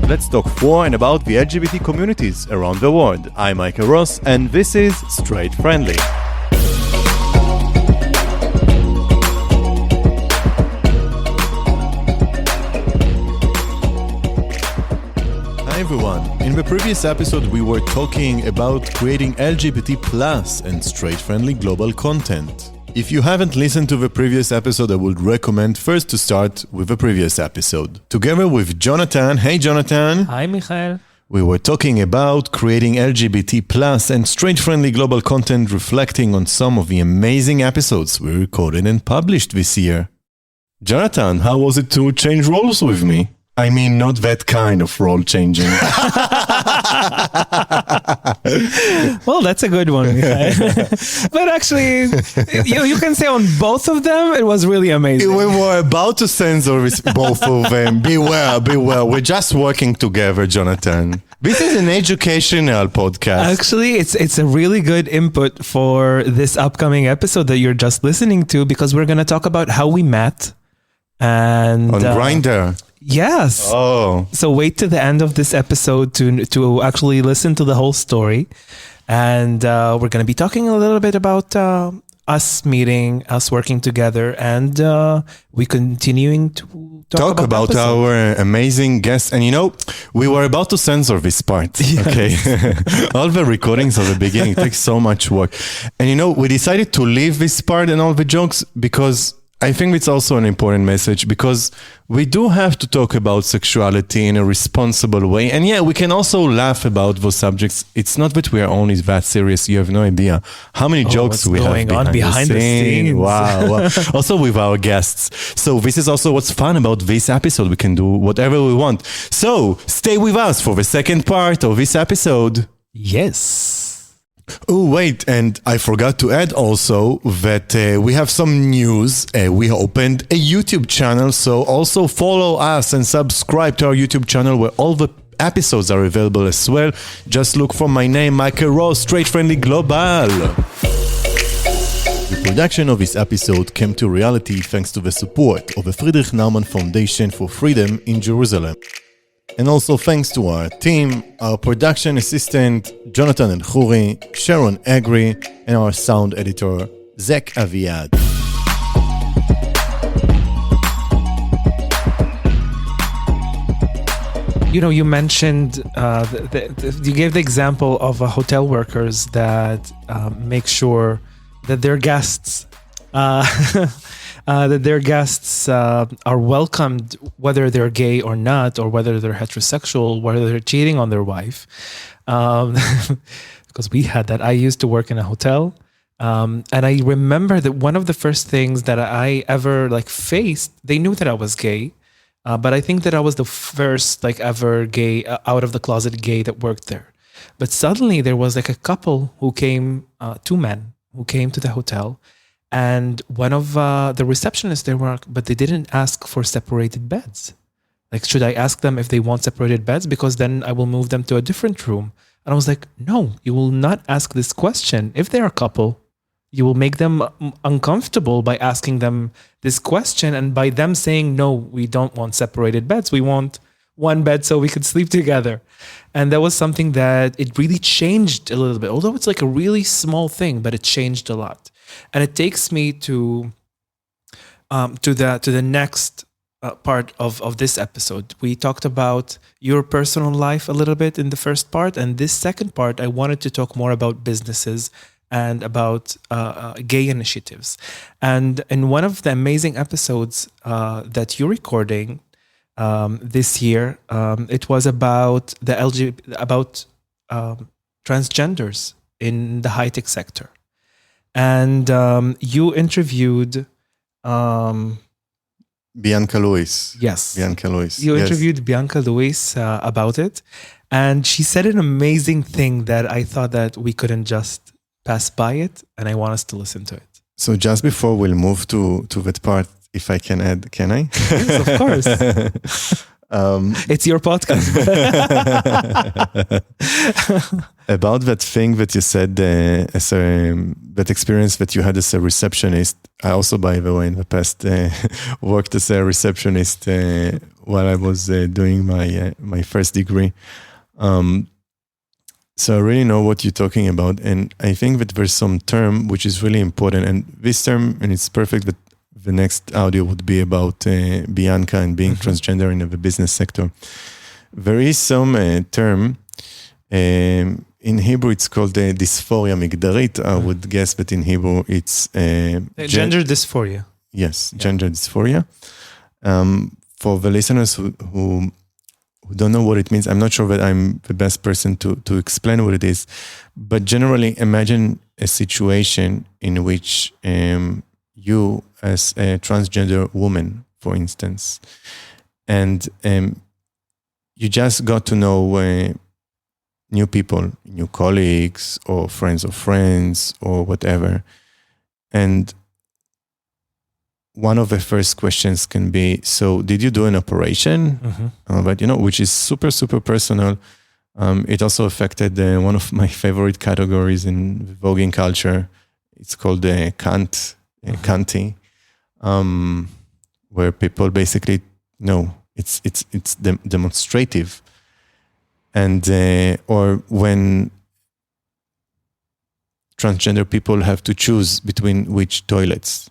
Let's talk for and about the LGBT communities around the world. I'm Michael Ross, and this is Straight Friendly. Hi everyone. In the previous episode, we were talking about creating LGBT plus and straight-friendly global content. If you haven't listened to the previous episode, I would recommend first to start with the previous episode. Together with Jonathan. Hey Jonathan. Hi Michael. We were talking about creating LGBT plus and straight-friendly global content, reflecting on some of the amazing episodes we recorded and published this year. Jonathan, how was it to change roles with me? I mean, not that kind of role changing. Well, that's a good one. But actually, you can say on both of them, it was really amazing. We were about to censor both of them. Beware. We're just working together, Jonathan. This is an educational podcast. Actually, it's a really good input for this upcoming episode that you're just listening to, because we're going to talk about how we met. And on Grindr. Yes. Oh. So wait to the end of this episode to actually listen to the whole story. And we're going to be talking a little bit about us meeting, us working together, and we continuing to talk about our amazing guests. And we were about to censor this part. Yes. Okay. All the recordings of the beginning takes so much work. And we decided to leave this part and all the jokes because I think it's also an important message, because we do have to talk about sexuality in a responsible way. And yeah, we can also laugh about those subjects. It's not that we are only that serious. You have no idea how many jokes we have behind the scenes. Wow. Also with our guests. So this is also what's fun about this episode. We can do whatever we want. So stay with us for the second part of this episode. Yes. Oh, wait, and I forgot to add also that we have some news. We opened a YouTube channel, so also follow us and subscribe to our YouTube channel where all the episodes are available as well. Just look for my name, Michael Ross, Straight Friendly Global. The production of this episode came to reality thanks to the support of the Friedrich Naumann Foundation for Freedom in Jerusalem. And also thanks to our team, our production assistant, Jonathan Elkhoury, Sharon Agri, and our sound editor, Zach Aviad. You mentioned, you gave the example of hotel workers that make sure that their guests are welcomed, whether they're gay or not, or whether they're heterosexual, whether they're cheating on their wife. Because we had that. I used to work in a hotel. And I remember that one of the first things that I ever faced, they knew that I was gay. But I think that I was the first ever gay, out of the closet gay that worked there. But suddenly there was a couple who came, two men who came to the hotel. And one of the receptionists there but they didn't ask for separated beds. Should I ask them if they want separated beds? Because then I will move them to a different room. And I was like, no, you will not ask this question. If they're a couple, you will make them uncomfortable by asking them this question. And by them saying, no, we don't want separated beds. We want one bed so we could sleep together. And that was something that it really changed a little bit. Although it's a really small thing, but it changed a lot. And it takes me to the next part of this episode. We talked about your personal life a little bit in the first part, and this second part, I wanted to talk more about businesses and about gay initiatives. And in one of the amazing episodes that you're recording this year, it was about the transgenders in the high-tech sector. And you interviewed Bianca Lewis. Yes. Bianca Lewis. You interviewed Bianca Lewis about it. And she said an amazing thing that I thought that we couldn't just pass by it. And I want us to listen to it. So just before we'll move to that part, if I can add, can I? Yes, of course. It's your podcast. About that thing that you said, that experience that you had as a receptionist. I also, by the way, in the past worked as a receptionist while I was doing my first degree. So I really know what you're talking about. And I think that there's some term which is really important. And this term, and it's perfect that the next audio would be about Bianca and being transgender in the business sector. There is some term, in Hebrew it's called dysphoria migdarit. I would guess that in Hebrew it's... gender dysphoria. Yes, gender dysphoria. For the listeners who don't know what it means, I'm not sure that I'm the best person to explain what it is. But generally, imagine a situation in which you, as a transgender woman, for instance, and you just got to know new people, new colleagues, or friends of friends, or whatever. And one of the first questions can be, so did you do an operation? But, which is super, super personal. It also affected one of my favorite categories in voguing culture. It's called Kanti, where people basically, it's demonstrative. And, or when transgender people have to choose between which toilets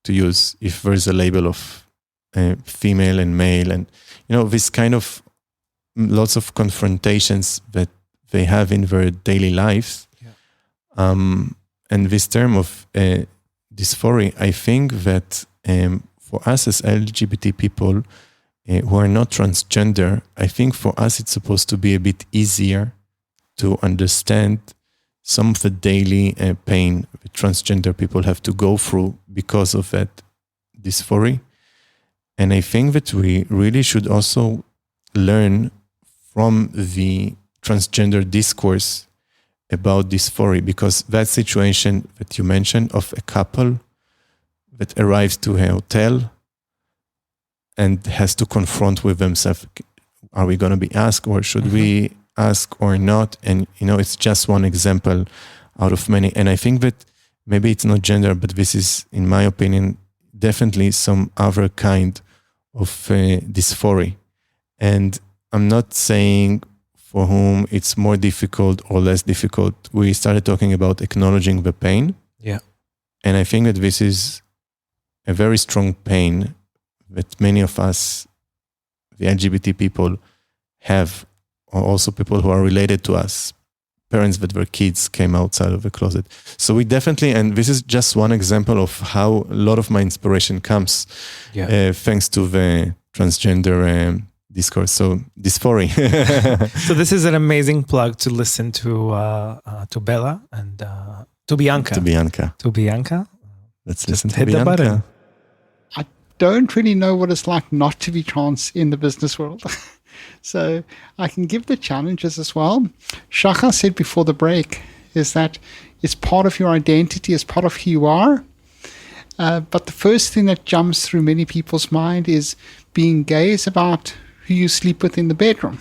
to use, if there's a label of female and male, and this kind of lots of confrontations that they have in their daily lives. And this term of dysphoria, I think that for us as LGBT people who are not transgender, I think for us it's supposed to be a bit easier to understand some of the daily pain that transgender people have to go through because of that dysphoria. And I think that we really should also learn from the transgender discourse about dysphoria, because that situation that you mentioned of a couple that arrives to a hotel and has to confront with themselves, are we going to be asked, or should we ask or not? And it's just one example out of many. And I think that maybe it's not gender, but this is, in my opinion, definitely some other kind of dysphoria. And I'm not saying for whom it's more difficult or less difficult. We started talking about acknowledging the pain. Yeah. And I think that this is a very strong pain that many of us, the LGBT people, have, or also people who are related to us, parents that their kids came outside of the closet. So we definitely, and this is just one example of how a lot of my inspiration comes, thanks to the transgender discourse. So dysphoria. So this is an amazing plug to listen to Bella and to Bianca. To Bianca. Let's just listen to hit Bianca. the button. I don't really know what it's like not to be trans in the business world. So I can give the challenges as well. Shachar said before the break is that it's part of your identity, it's part of who you are. But the first thing that jumps through many people's mind is being gay is about who you sleep with in the bedroom.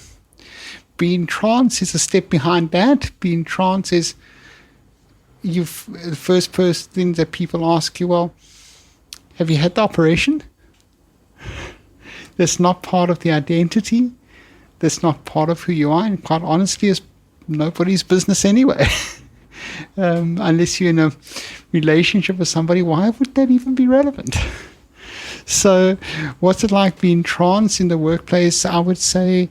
Being trans is a step behind that. Being trans is the first thing that people ask you, well, have you had the operation? That's not part of the identity. That's not part of who you are. And quite honestly, it's nobody's business anyway. Unless you're in a relationship with somebody, why would that even be relevant? So what's it like being trans in the workplace? I would say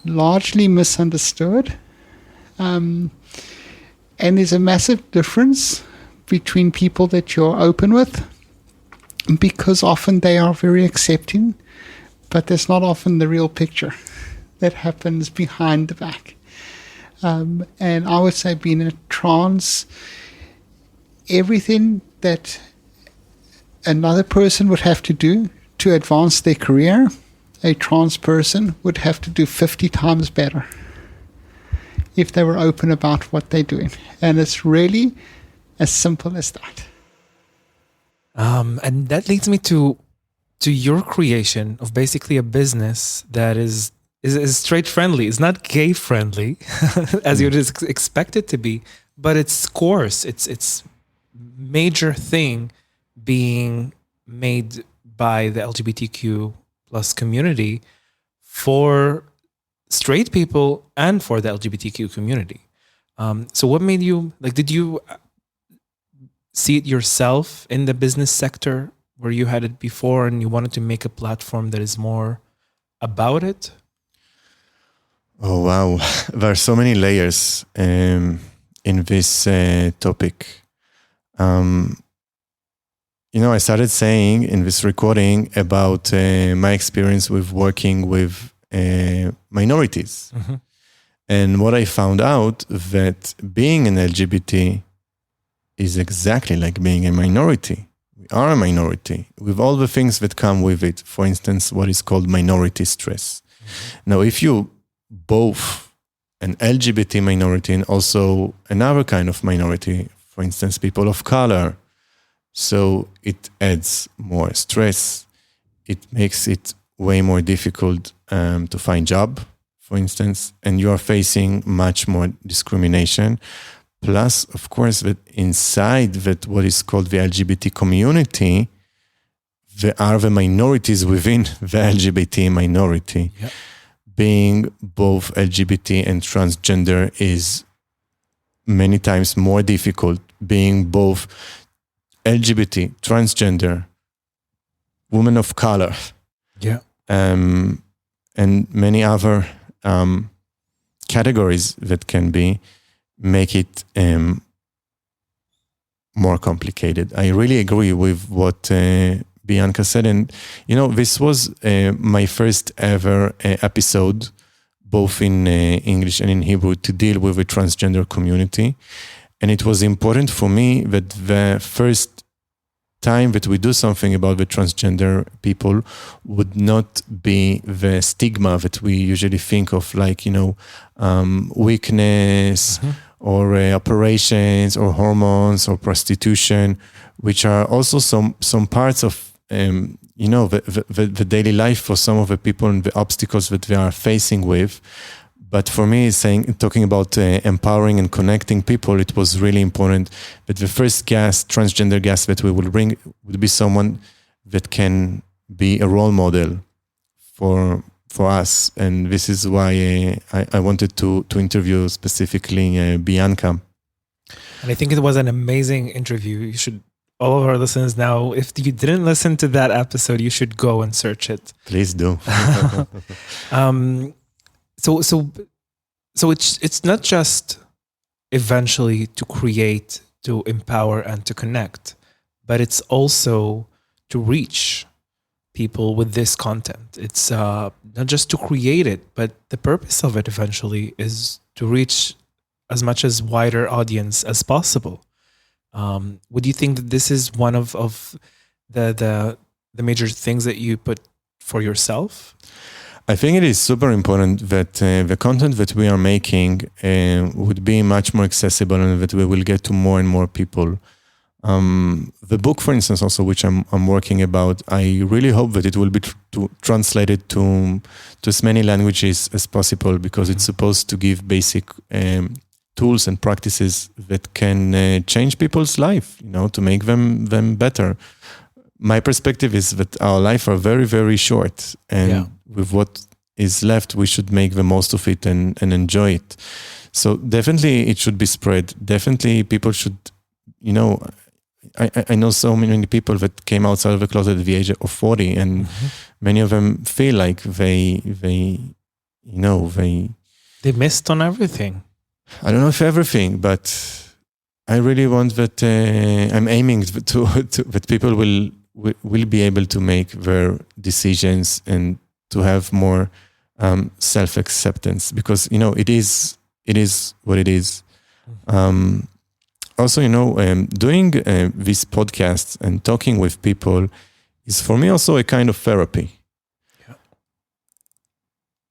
largely misunderstood. And there's a massive difference between people that you're open with, because often they are very accepting, but that's not often the real picture that happens behind the back. And I would say being a trans, everything that another person would have to do to advance their career, a trans person would have to do 50 times better if they were open about what they're doing. And it's really as simple as that. And that leads me to your creation of basically a business that is straight friendly. It's not gay friendly as you'd expect it to be, but it's coarse. It's major thing being made by the LGBTQ plus community for straight people and for the LGBTQ community. So what made you, like, did you see it yourself in the business sector where you had it before and you wanted to make a platform that is more about it? Oh, wow. There are so many layers in this topic. I started saying in this recording about my experience with working with minorities. Mm-hmm. And what I found out that being an LGBT is exactly like being a minority. We are a minority with all the things that come with it. For instance, what is called minority stress. Mm-hmm. Now, if you both an LGBT minority and also another kind of minority, for instance, people of color, so it adds more stress. It makes it way more difficult to find job, for instance, and you are facing much more discrimination. Plus, of course, that inside that what is called the LGBT community, there are the minorities within the LGBT minority. Yep. Being both LGBT and transgender is many times more difficult. Being both LGBT, transgender, women of color, and many other categories that can be make it more complicated. I really agree with what Bianca said, and this was my first ever episode, both in English and in Hebrew, to deal with the transgender community. And it was important for me that the first time that we do something about the transgender people would not be the stigma that we usually think of, like, weakness, mm-hmm. or operations or hormones or prostitution, which are also some parts of, the daily life for some of the people and the obstacles that they are facing with. But for me, talking about empowering and connecting people, it was really important that the first transgender guest that we will bring would be someone that can be a role model for us. And this is why I wanted to interview specifically Bianca. And I think it was an amazing interview. You should, all of our listeners now, if you didn't listen to that episode, you should go and search it. Please do. So it's not just eventually to create, to empower, and to connect, but it's also to reach people with this content. It's not just to create it, but the purpose of it eventually is to reach as much as wider audience as possible. Would you think that this is one of the major things that you put for yourself? I think it is super important that the content that we are making would be much more accessible and that we will get to more and more people. The book, for instance, also, which I'm working about, I really hope that it will be translated to as many languages as possible, because it's supposed to give basic tools and practices that can change people's life, to make them better. My perspective is that our life are very, very short, and with what is left, we should make the most of it and enjoy it. So definitely it should be spread. Definitely people should, I know so many people that came outside of the closet at the age of 40, and mm-hmm. many of them feel like they missed on everything. I don't know if everything, but I really want that I'm aiming to that people will be able to make their decisions and to have more self-acceptance, because it is what it is. Also, doing these podcasts and talking with people is for me also a kind of therapy. Yeah.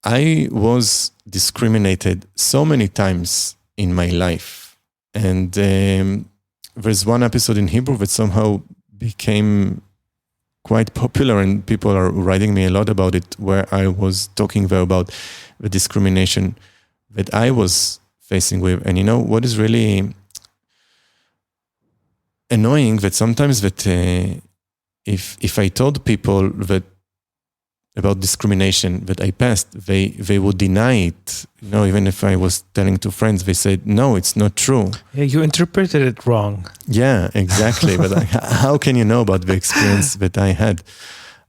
I was discriminated so many times in my life, and there's one episode in Hebrew that somehow became quite popular, and people are writing me a lot about it, where I was talking there about the discrimination that I was facing with. And what is really annoying, that sometimes that if I told people that about discrimination that I passed, they would deny it. Even if I was telling to friends, they said, no, it's not true. Yeah, you interpreted it wrong. Yeah, exactly. But how can you know about the experience that I had?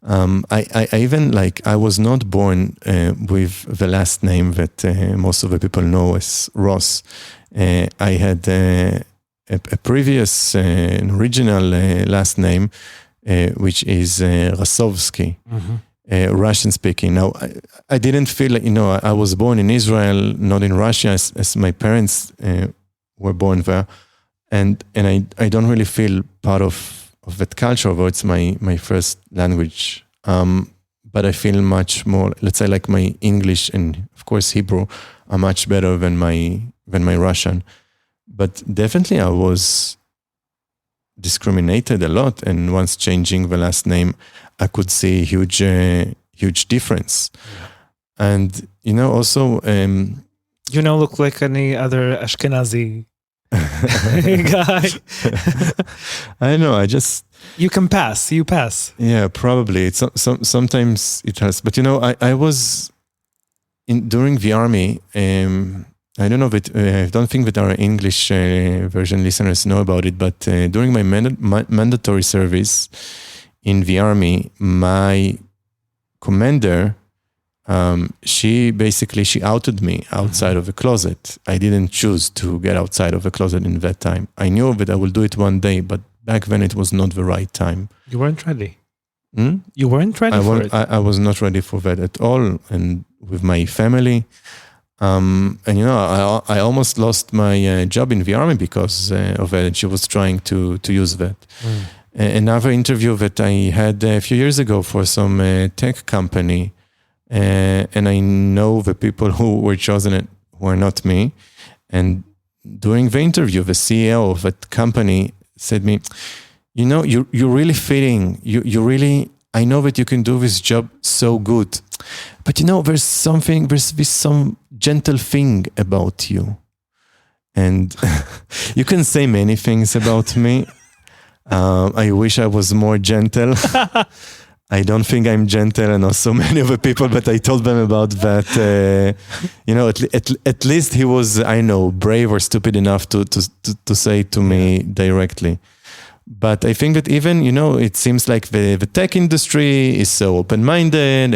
I even I was not born with the last name that most of the people know as Ross. I had a previous original last name, which is Rasovsky, Russian speaking. Now, I didn't feel I was born in Israel, not in Russia, as my parents were born there, and I don't really feel part of that culture, although it's my first language. But I feel much more, let's say, like my English and of course Hebrew are much better than my Russian. But definitely I was discriminated a lot, and once changing the last name, I could see huge difference. And also you don't look like any other Ashkenazi guy. I know. You pass. Yeah, probably. It's sometimes it has, but I was during the army. I don't know that I don't think that our English version listeners know about it, but during my mandatory service in the army, my commander, she outed me outside of the closet. I didn't choose to get outside of the closet in that time. I knew that I will do it one day, but back then it was not the right time. You weren't ready. You weren't ready for it. I was not ready for that at all. And with my family, I almost lost my job in the army because of it. She was trying to use that. Another interview that I had a few years ago for some tech company, and I know the people who were chosen who are not me. And during the interview, the CEO of that company said me, you're really fitting. You really, I know that you can do this job so good, but there's some gentle thing about you. And you can say many things about me. I wish I was more gentle. I don't think I'm gentle, and also many of the people, but I told them about that. At least he was, brave or stupid enough to say to me directly. But I think that even, it seems like the tech industry is so open-minded,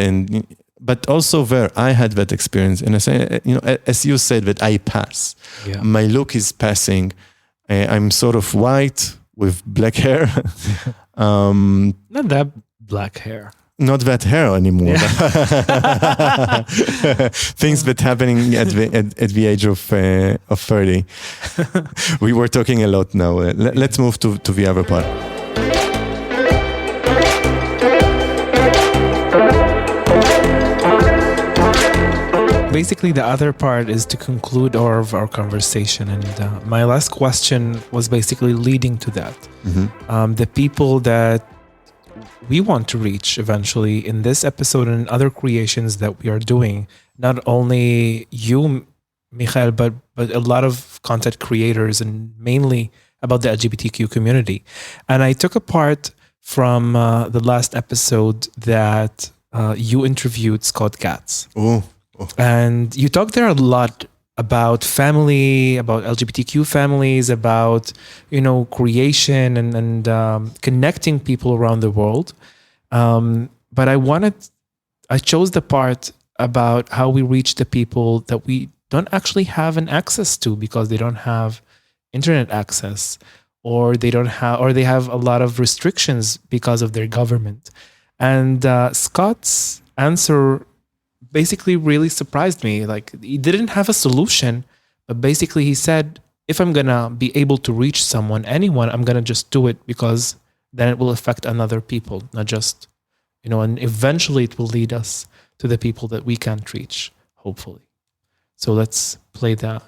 but also there, I had that experience. And I say, as you said, that I pass. Yeah. My look is passing. I'm sort of white with black hair. Not that black hair. Not that hair anymore. Yeah. Things that happening at the age of 30. We were talking a lot now. Let's move to the other part. Basically, the other part is to conclude all of our conversation. And my last question was basically leading to that. The people that we want to reach eventually in this episode and other creations that we are doing, not only you, Michael, but a lot of content creators, and mainly about the LGBTQ community. And I took a part from the last episode that you interviewed Scott Gatz. And you talked there a lot about family, about LGBTQ families, about, creation and connecting people around the world. But I chose the part about how we reach the people that we don't actually have an access to because they don't have internet access, or they have a lot of restrictions because of their government. And Scott's answer basically really surprised me. Like, he didn't have a solution, but basically he said, if I'm gonna be able to reach anyone, I'm gonna just do it, because then it will affect other people, not just, and eventually it will lead us to the people that we can't reach, hopefully. So let's play that.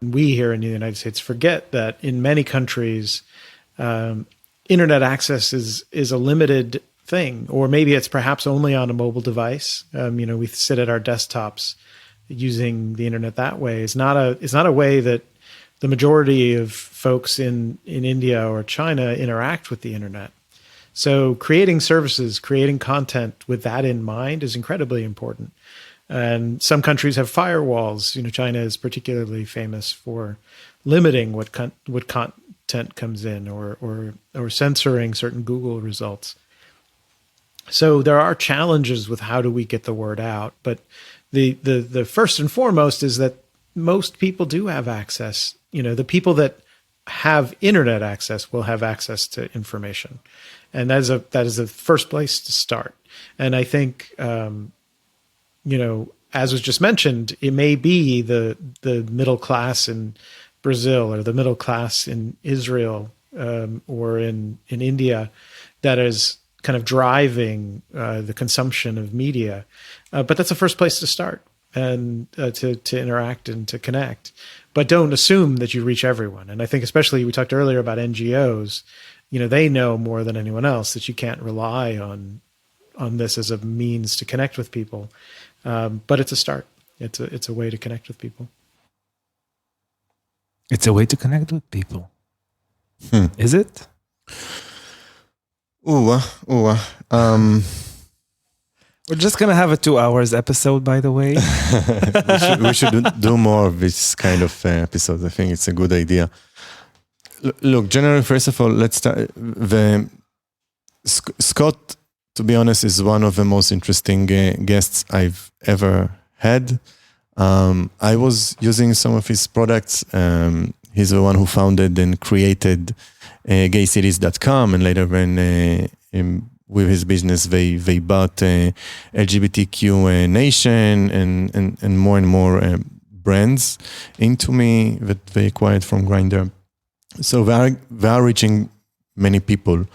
We here in the United States forget that in many countries, internet access is a limited thing, or maybe it's perhaps only on a mobile device. We sit at our desktops using the internet that way. It's not a way that the majority of folks in India or China interact with the internet. So creating services, creating content with that in mind is incredibly important. And some countries have firewalls. China is particularly famous for limiting what content comes in, or censoring certain Google results. So there are challenges with how do we get the word out. But the first and foremost is that most people do have access. The people that have internet access will have access to information, and that is the first place to start. And I think as was just mentioned, it may be the middle class in Brazil or the middle class in Israel or in India that is kind of driving the consumption of media. But that's the first place to start and to interact and to connect. But don't assume that you reach everyone. And I think especially we talked earlier about NGOs, they know more than anyone else that you can't rely on this as a means to connect with people. But it's a start. It's a way to connect with people. It's a way to connect with people. Is it? We're just gonna have a 2 hours episode, by the way. we should do more of this kind of episodes. I think it's a good idea. Look, generally, first of all, let's start. Scott, to be honest, is one of the most interesting guests I've ever had. I was using some of his products. He's the one who founded and created gaycities.com, and later when with his business they bought LGBTQ Nation and more brands into me that they acquired from Grindr. So they are reaching many people,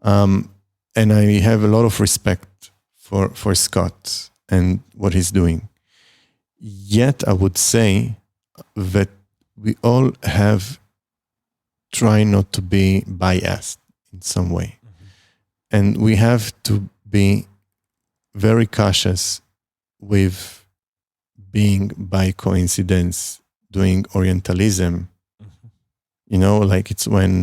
and I have a lot of respect for Scott and what he's doing. Yet I would say that we all have tried not to be biased in some way. Mm-hmm. And we have to be very cautious with being by coincidence doing Orientalism. Mm-hmm. Like it's when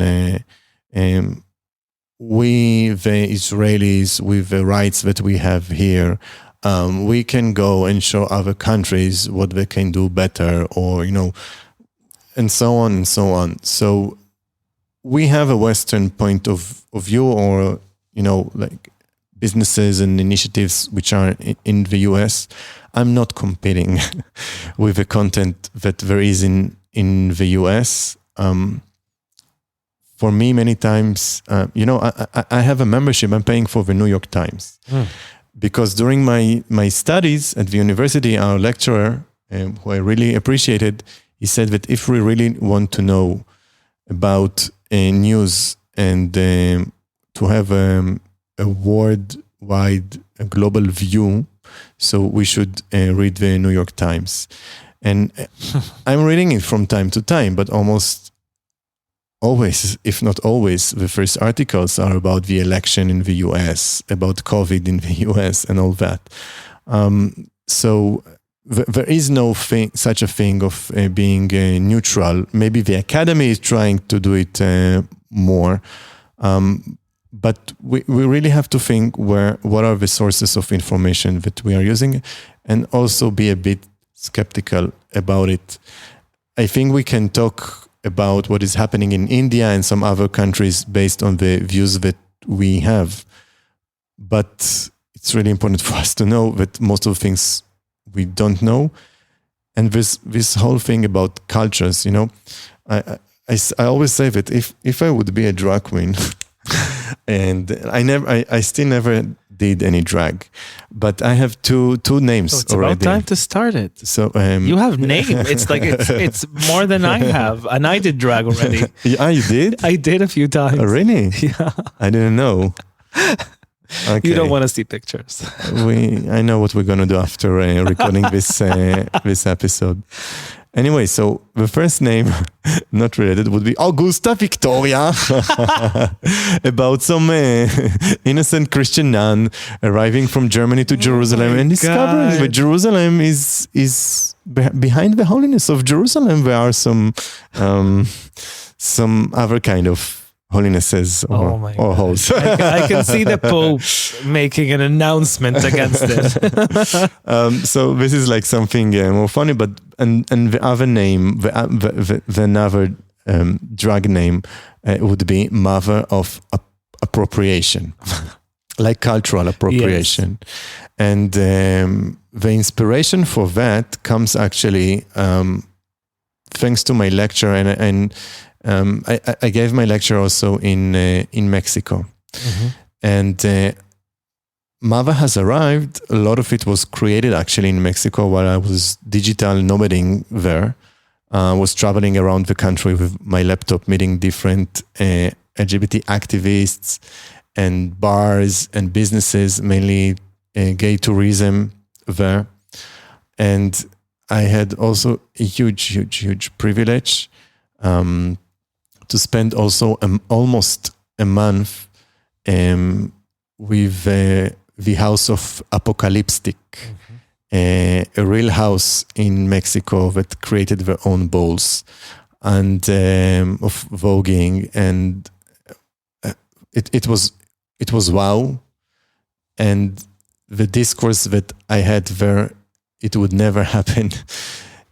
we, the Israelis, with the rights that we have here, we can go and show other countries what they can do better, or, and so on and so on. So we have a Western point of view, or, like businesses and initiatives which are in the US. I'm not competing with the content that there is in the US. For me, many times, I have a membership. I'm paying for the New York Times. Because during my studies at the university, our lecturer, who I really appreciated, he said that if we really want to know about news and to have a worldwide, a global view, so we should read the New York Times. And I'm reading it from time to time, but almost always, if not always, the first articles are about the election in the US, about COVID in the US and all that. So there is no such a thing of being neutral. Maybe the academy is trying to do it more. But we really have to think what are the sources of information that we are using, and also be a bit skeptical about it. I think we can talk about what is happening in India and some other countries based on the views that we have. But it's really important for us to know that most of the things we don't know. And this whole thing about cultures, I always say that if I would be a drag queen, and I still never did any drag, but I have two names it's already. It's about time to start it. So you have name. It's like it's more than I have, and I did drag already. Yeah, you did? I did a few times. Oh, really? Yeah. I didn't know. Okay. You don't want to see pictures. I know what we're gonna do after recording this episode. Anyway, so the first name, not related, would be Augusta Victoria, about some innocent Christian nun arriving from Germany to Jerusalem and discovering that Jerusalem is behind the holiness of Jerusalem. There are some other kind of holinesses or, my or God. hoes. I can see the Pope making an announcement against it. So this is like something more funny, but and the other name, the another drag name would be mother of appropriation, like cultural appropriation. Yes. And the inspiration for that comes actually thanks to my lecture, and I gave my lecture also in Mexico. Mm-hmm. And Mother Has Arrived, a lot of it was created actually in Mexico while I was digital nomading there. Was traveling around the country with my laptop, meeting different LGBT activists and bars and businesses, mainly gay tourism there. And I had also a huge privilege to spend also almost a month with the House of Apocalyptic, a real house in Mexico that created their own balls and of voguing, and it was wow. And the discourse that I had there, it would never happen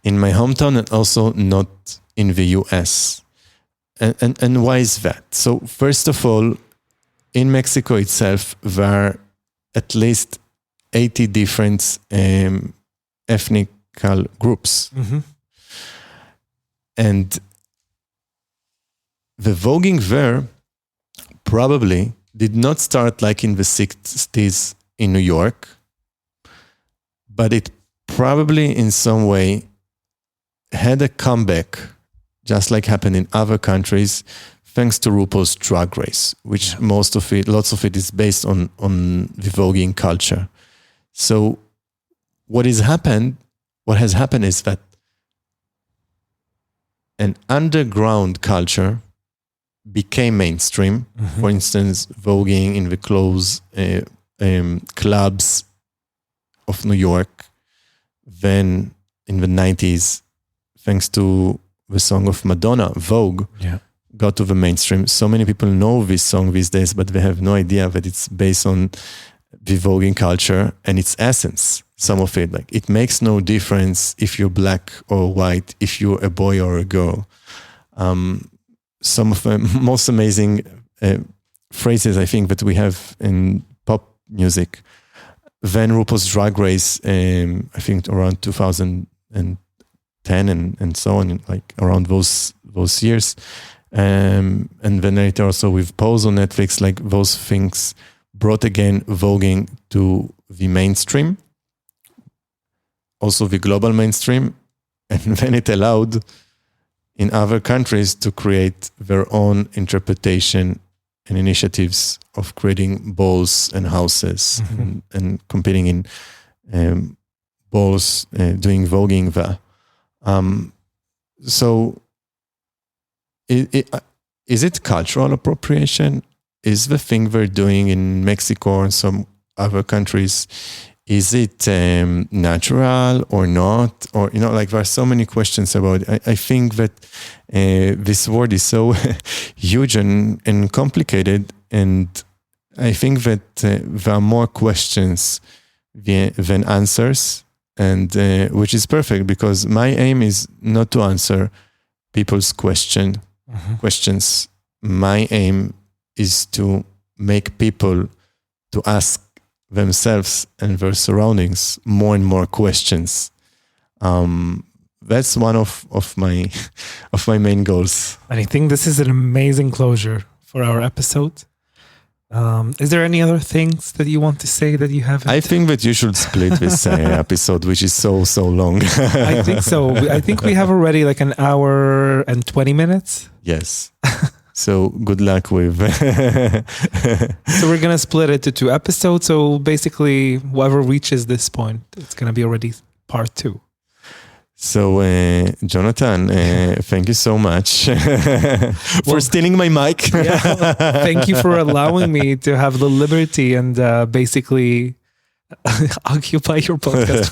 in my hometown, and also not in the US. And why is that? So first of all, in Mexico itself, there are at least 80 different ethnic groups. Mm-hmm. And the voguing there probably did not start like in the 60s in New York, but it probably in some way had a comeback, just like happened in other countries, thanks to RuPaul's Drag Race, which lots of it is based on the voguing culture. So what has happened is that an underground culture became mainstream. Mm-hmm. For instance, voguing in the clothes clubs of New York. Then in the 90s, thanks to the song of Madonna, Vogue, got to the mainstream. So many people know this song these days, but they have no idea that it's based on the voguing culture and its essence. Some of it, like, it makes no difference if you're black or white, if you're a boy or a girl. Some of the most amazing phrases I think that we have in pop music. Then RuPaul's Drag Race, I think around 2010 and so on, like around those years. And then later also with Pose on Netflix, like those things brought again voguing to the mainstream, also the global mainstream, and then it allowed in other countries to create their own interpretation and initiatives of creating balls and houses, mm-hmm. and competing in balls, doing voguing there. So is it cultural appropriation? Is the thing they're doing in Mexico and some other countries, is it natural or not? Or, like there are so many questions about it. I think that this word is so huge and complicated. And I think that there are more questions than answers, and which is perfect, because my aim is not to answer people's questions. My aim is to make people to ask themselves and their surroundings more and more questions. That's one of my main goals. And I think this is an amazing closure for our episode. Is there any other things that you want to say that you haven't? I think that you should split this episode, which is so long. I think so. I think we have already like an hour and 20 minutes. Yes. So good luck with. So we're going to split it to 2 episodes. So basically, whoever reaches this point, it's going to be already part 2. So, Jonathan, thank you so much for stealing my mic. Thank you for allowing me to have the liberty and basically occupy your podcast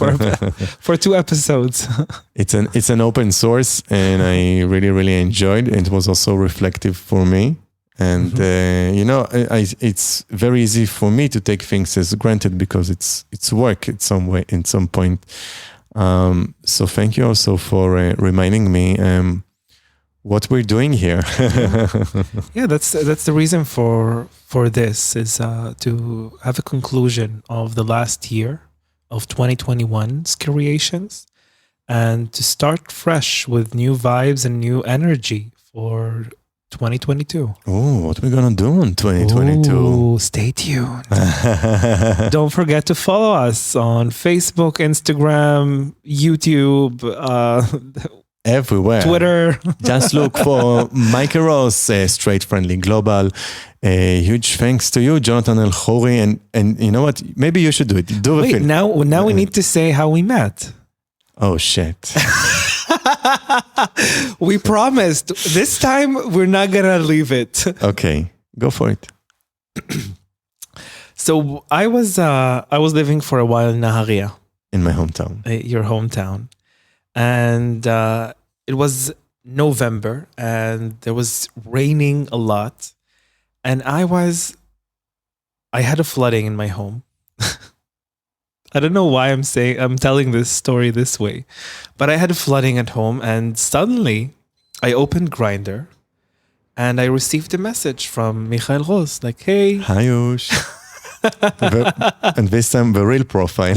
for 2 episodes. It's an open source, and I really enjoyed it. It was also reflective for me, And it's very easy for me to take things as granted because it's work in some point. So thank you also for reminding me what we're doing here. Yeah, that's the reason for this is to have a conclusion of the last year of 2021's creations and to start fresh with new vibes and new energy for 2022. Oh, what are we gonna do in 2022? Ooh, stay tuned. Don't forget to follow us on Facebook, Instagram, YouTube, everywhere. Twitter. Just look for Michael Ross, Straight Friendly Global. Huge thanks to you, Jonathan Elkhoury. And you know what? Maybe you should do it. Wait, now we need to say how we met. Oh, shit. We promised. This time, we're not going to leave it. Okay, go for it. So I was living for a while in Naharia. In my hometown. Your hometown. And it was November and there was raining a lot. And I had a flooding in my home. I don't know why I'm telling this story this way, but I had a flooding at home and suddenly I opened Grindr and I received a message from Michael Ross like, hey. Hi, Ush. And this time the real profile.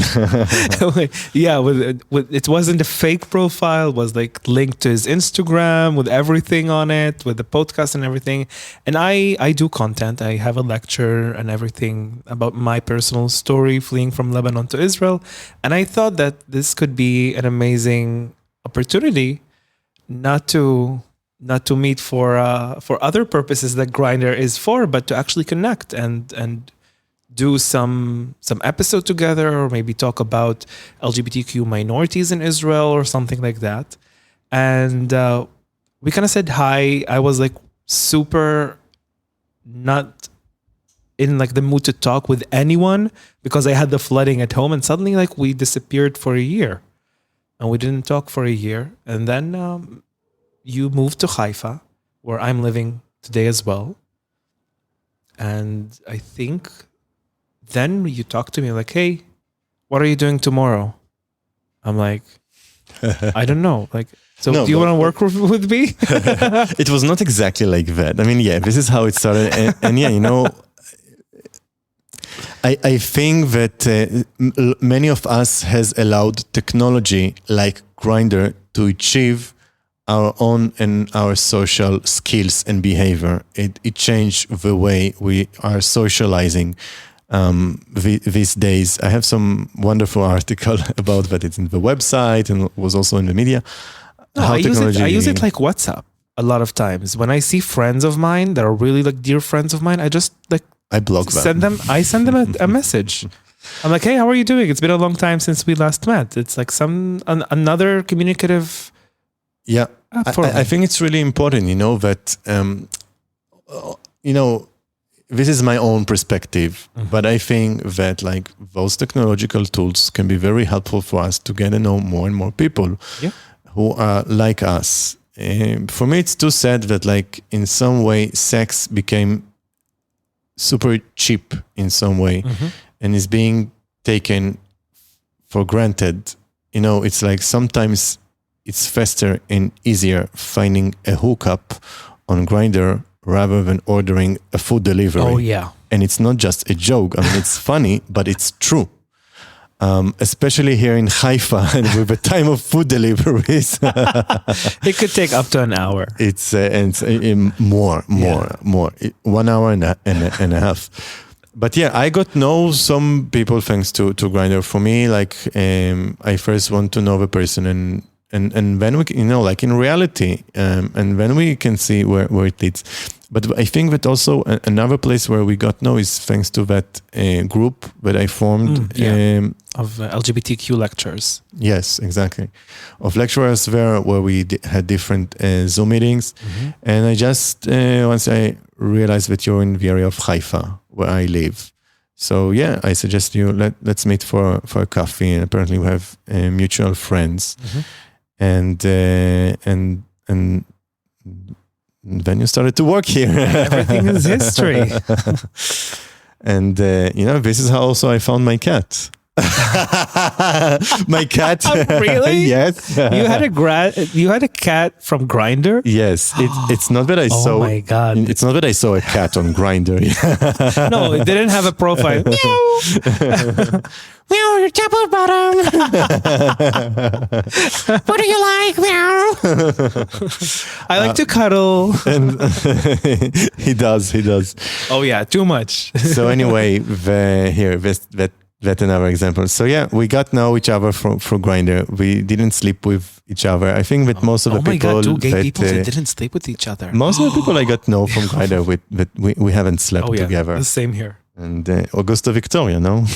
Yeah, with it wasn't a fake profile, it was like linked to his Instagram with everything on it, with the podcast and everything. And I do content. I have a lecture and everything about my personal story fleeing from Lebanon to Israel. And I thought that this could be an amazing opportunity not to meet for other purposes that Grindr is for, but to actually connect and do some episode together, or maybe talk about LGBTQ minorities in Israel or something like that. And we kind of said hi. I was like super not in like the mood to talk with anyone because I had the flooding at home, and suddenly like we disappeared for a year and we didn't talk for a year. And then you moved to Haifa, where I'm living today as well. And I think then you talk to me like, hey, what are you doing tomorrow? I'm like, I don't know. Like, so do you want to work with me? It was not exactly like that. I mean, yeah, this is how it started. And yeah, I think that many of us has allowed technology like Grindr to achieve our own and our social skills and behavior. It changed the way we are socializing. These days, I have some wonderful article about that. It's in the website and was also in the media. I use it like WhatsApp a lot of times. When I see friends of mine that are really like dear friends of mine, I just like I block them. I send them a message. I'm like, hey, how are you doing? It's been a long time since we last met. It's like another communicative. Yeah, I think it's really important. That this is my own perspective, but I think that like those technological tools can be very helpful for us to get to know more and more people who are like us. For me, it's too sad that like in some way sex became super cheap in some way and is being taken for granted. It's like sometimes it's faster and easier finding a hookup on Grindr rather than ordering a food delivery. Oh, yeah. And it's not just a joke. I mean, it's funny, but it's true. Especially here in Haifa and with the time of food deliveries. It could take up to an hour. It's more. 1 hour and a half. But yeah, I got to know some people thanks to Grindr. For me, like I first want to know the person and then we, like in reality, and then we can see where it leads. But I think that also another place where we got know is thanks to that group that I formed of LGBTQ lectures. Yes, exactly. Of lecturers there where we had different Zoom meetings, and I just once I realized that you're in the area of Haifa where I live. So yeah, I suggest you let's meet for a coffee. And apparently we have mutual friends. And then you started to work here. Everything is history. And, this is how also I found my cat. My cat. Really? Yes. You had a cat from Grindr? Yes. It's not that I saw. Oh my God. It's not that I saw a cat on Grindr. No, it didn't have a profile. Meow. Meow, your top or bottom. What do you like? Meow. I like to cuddle. And he does. Oh yeah, too much. So anyway, that's another example. So yeah, we got to know each other through Grindr. We didn't sleep with each other. I think that most of the people. Oh my God, two gay people that didn't sleep with each other. Most of the people I got to know from Grindr, we haven't slept together. The same here. And Augusto Victoria, no?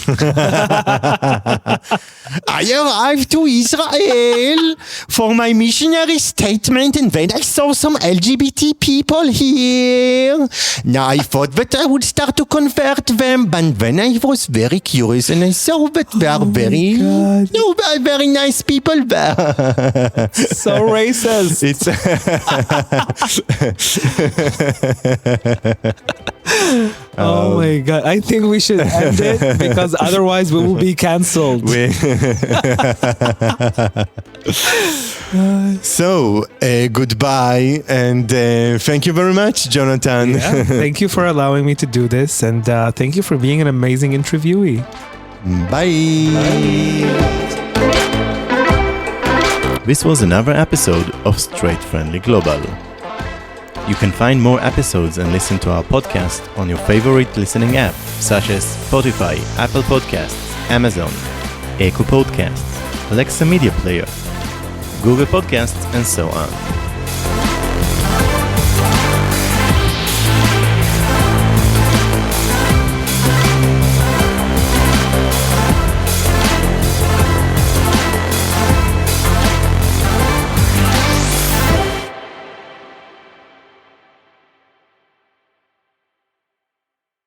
I arrived to Israel for my missionary statement, and then I saw some LGBT people here. Now I thought that I would start to convert them, but then I was very curious, and I saw that they are very nice people there. So racist. Oh my God. I think we should end it because otherwise we will be cancelled. So, goodbye and thank you very much, Jonathan. Yeah, thank you for allowing me to do this, and thank you for being an amazing interviewee. Bye. This was another episode of Straight Friendly Global. You can find more episodes and listen to our podcast on your favorite listening app, such as Spotify, Apple Podcasts, Amazon, Echo Podcasts, Alexa Media Player, Google Podcasts, and so on.